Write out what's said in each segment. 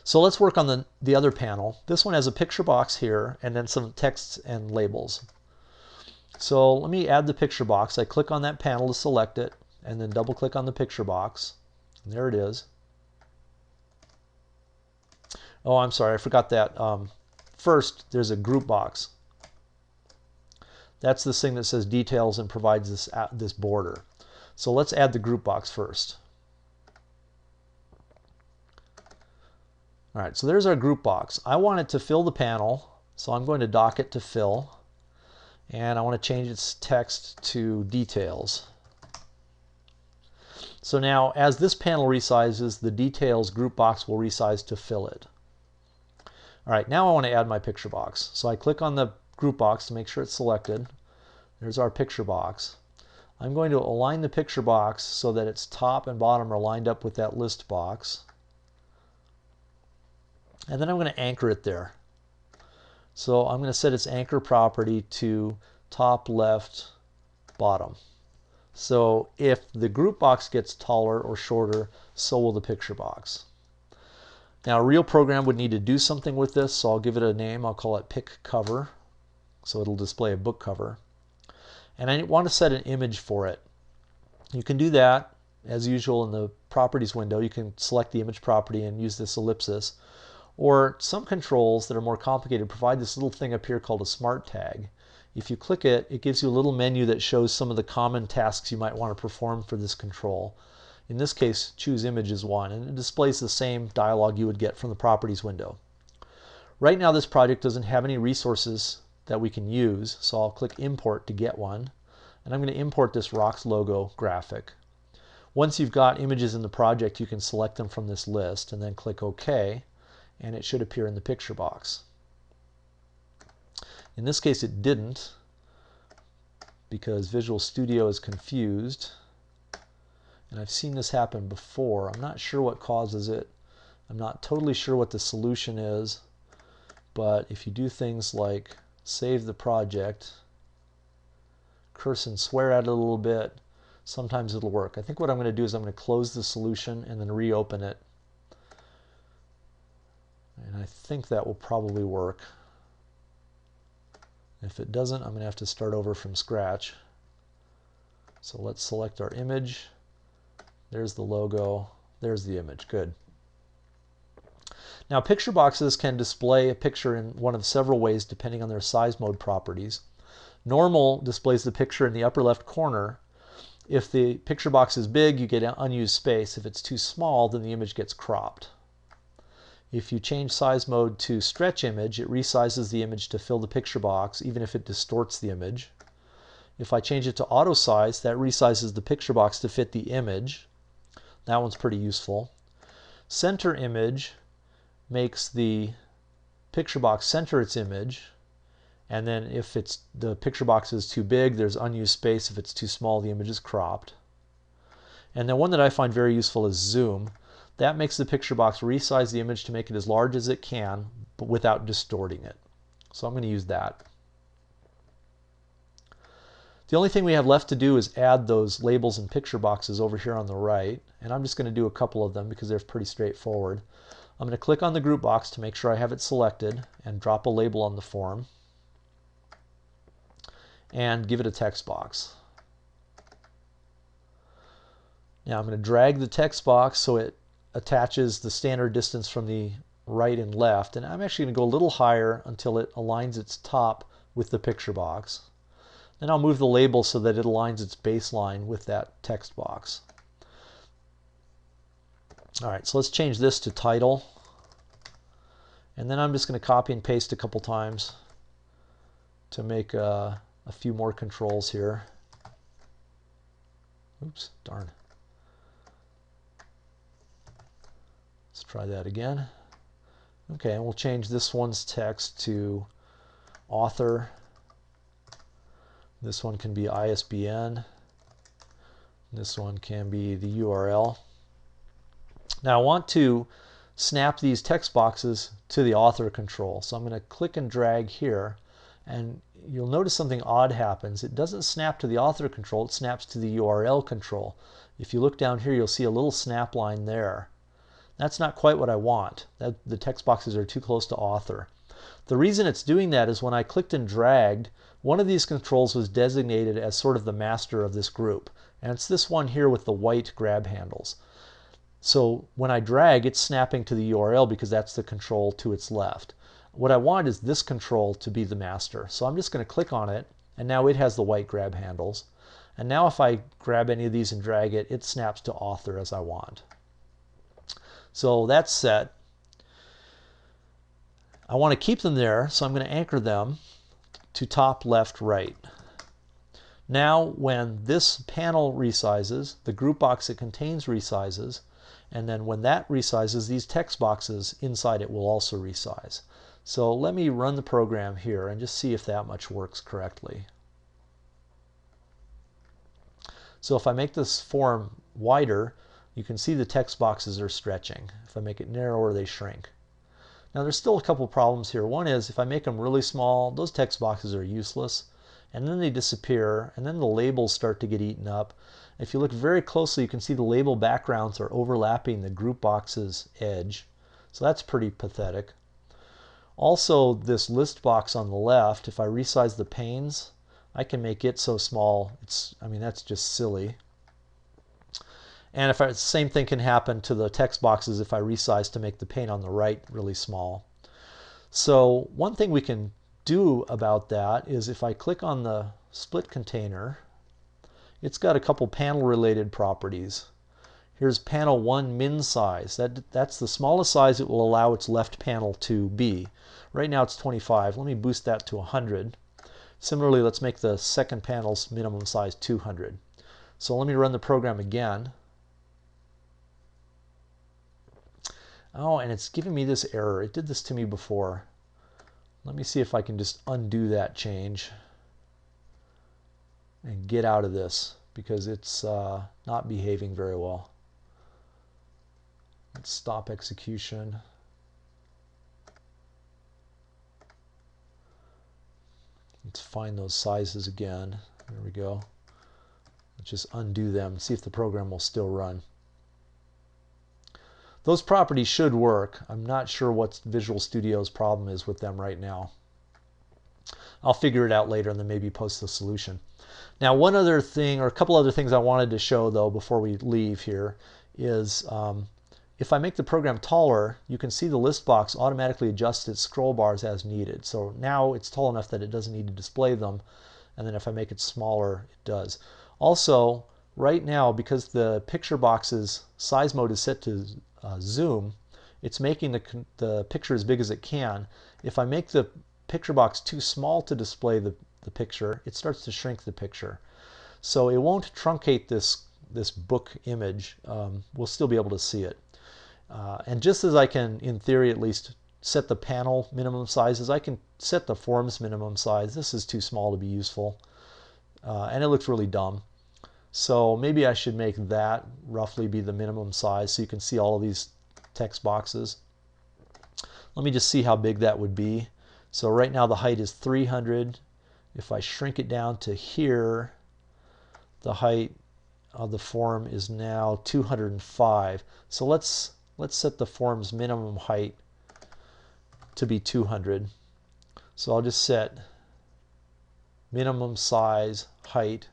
So let's work on the other panel. This one has a picture box here and then some text and labels. So let me add the picture box. I click on that panel to select it and then double click on the picture box. And there it is. Oh, I'm sorry, I forgot that. First, there's a group box. That's this thing that says details and provides this border. So let's add the group box first. All right, so there's our group box. I want it to fill the panel, so I'm going to dock it to fill. And I want to change its text to details. So now, as this panel resizes, the details group box will resize to fill it. All right, now I want to add my picture box. So I click on the group box to make sure it's selected. There's our picture box. I'm going to align the picture box so that its top and bottom are lined up with that list box. And then I'm going to anchor it there. So I'm going to set its anchor property to top, left, bottom. So if the group box gets taller or shorter, so will the picture box. Now a real program would need to do something with this, so I'll give it a name. I'll call it Pick Cover, so it'll display a book cover. And I want to set an image for it. You can do that as usual in the properties window. You can select the image property and use this ellipsis. Or some controls that are more complicated provide this little thing up here called a smart tag. If you click it, it gives you a little menu that shows some of the common tasks you might want to perform for this control. In this case, choose image as one, and it displays the same dialog you would get from the properties window. Right now this project doesn't have any resources that we can use, so I'll click import to get one, and I'm going to import this Rocks logo graphic. Once you've got images in the project, you can select them from this list and then click OK, and it should appear in the picture box. In this case it didn't, because Visual Studio is confused. And I've seen this happen before. I'm not sure what causes it. I'm not totally sure what the solution is. But if you do things like save the project, curse and swear at it a little bit, sometimes it'll work. I think what I'm going to do is I'm going to close the solution and then reopen it. And I think that will probably work. If it doesn't, I'm going to have to start over from scratch. So let's select our image. There's the logo. There's the image. Good. Now picture boxes can display a picture in one of several ways depending on their SizeMode properties. Normal displays the picture in the upper left corner. If the picture box is big, you get unused space. If it's too small, then the image gets cropped. If you change SizeMode to stretch image, it resizes the image to fill the picture box, even if it distorts the image. If I change it to auto size, that resizes the picture box to fit the image. That one's pretty useful. Center image makes the picture box center its image, and then if the picture box is too big, there's unused space. If it's too small, the image is cropped. And then one that I find very useful is zoom. That makes the picture box resize the image to make it as large as it can, but without distorting it. So I'm going to use that. The only thing we have left to do is add those labels and picture boxes over here on the right, and I'm just going to do a couple of them because they're pretty straightforward. I'm going to click on the group box to make sure I have it selected and drop a label on the form and give it a text box. Now I'm going to drag the text box so it attaches the standard distance from the right and left, and I'm actually going to go a little higher until it aligns its top with the picture box. Then I'll move the label so that it aligns its baseline with that text box. All right, so let's change this to title. And then I'm just going to copy and paste a couple times to make a few more controls here. Oops, darn. Let's try that again. Okay, and we'll change this one's text to author. This one can be ISBN. This one can be the URL. Now I want to snap these text boxes to the author control. So I'm going to click and drag here, and you'll notice something odd happens. It doesn't snap to the author control, it snaps to the URL control. If you look down here, you'll see a little snap line there. That's not quite what I want. The text boxes are too close to author. The reason it's doing that is when I clicked and dragged, one of these controls was designated as sort of the master of this group. And it's this one here with the white grab handles. So when I drag, it's snapping to the URL because that's the control to its left. What I want is this control to be the master. So I'm just going to click on it, and now it has the white grab handles. And now if I grab any of these and drag it, it snaps to author as I want. So that's set. I want to keep them there, so I'm going to anchor them to top, left, right. Now when this panel resizes, the group box it contains resizes, and then when that resizes, these text boxes inside it will also resize. So let me run the program here and just see if that much works correctly. So if I make this form wider, you can see the text boxes are stretching. If I make it narrower, they shrink. Now there's still a couple problems here. One is if I make them really small, those text boxes are useless, and then they disappear, and then the labels start to get eaten up. If you look very closely, you can see the label backgrounds are overlapping the group box's edge. So that's pretty pathetic. Also, this list box on the left, if I resize the panes, I can make it so small. That's just silly. And the same thing can happen to the text boxes if I resize to make the pane on the right really small. So one thing we can do about that is if I click on the split container, it's got a couple panel related properties. Here's panel 1 min size. That's the smallest size it will allow its left panel to be. Right now it's 25. Let me boost that to 100. Similarly, let's make the second panel's minimum size 200. So let me run the program again. Oh, and it's giving me this error. It did this to me before. Let me see if I can just undo that change and get out of this because it's not behaving very well. Let's stop execution. Let's find those sizes again. There we go. Let's just undo them and see if the program will still run. Those properties should work. I'm not sure what Visual Studio's problem is with them right now. I'll figure it out later and then maybe post the solution. Now one other thing, or a couple other things I wanted to show though before we leave here is if I make the program taller, you can see the list box automatically adjusts its scroll bars as needed. So now it's tall enough that it doesn't need to display them, and then if I make it smaller, it does. Also, right now, because the PictureBox's size mode is set to zoom, it's making the picture as big as it can. If I make the PictureBox too small to display the picture, it starts to shrink the picture. So it won't truncate this book image. We'll still be able to see it. And just as I can, in theory at least, set the panel minimum sizes, I can set the form's minimum size. This is too small to be useful. And it looks really dumb. So maybe I should make that roughly be the minimum size so you can see all of these text boxes. Let me just see how big that would be. So right now the height is 300. If I shrink it down to here, the height of the form is now 205. So let's set the form's minimum height to be 200. So I'll just set minimum size height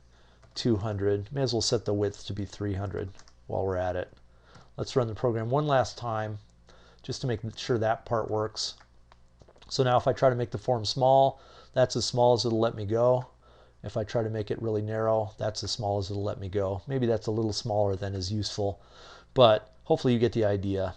200. May as well set the width to be 300 while we're at it. Let's run the program one last time just to make sure that part works. So now if I try to make the form small, that's as small as it'll let me go. If I try to make it really narrow, that's as small as it'll let me go. Maybe that's a little smaller than is useful, but hopefully you get the idea.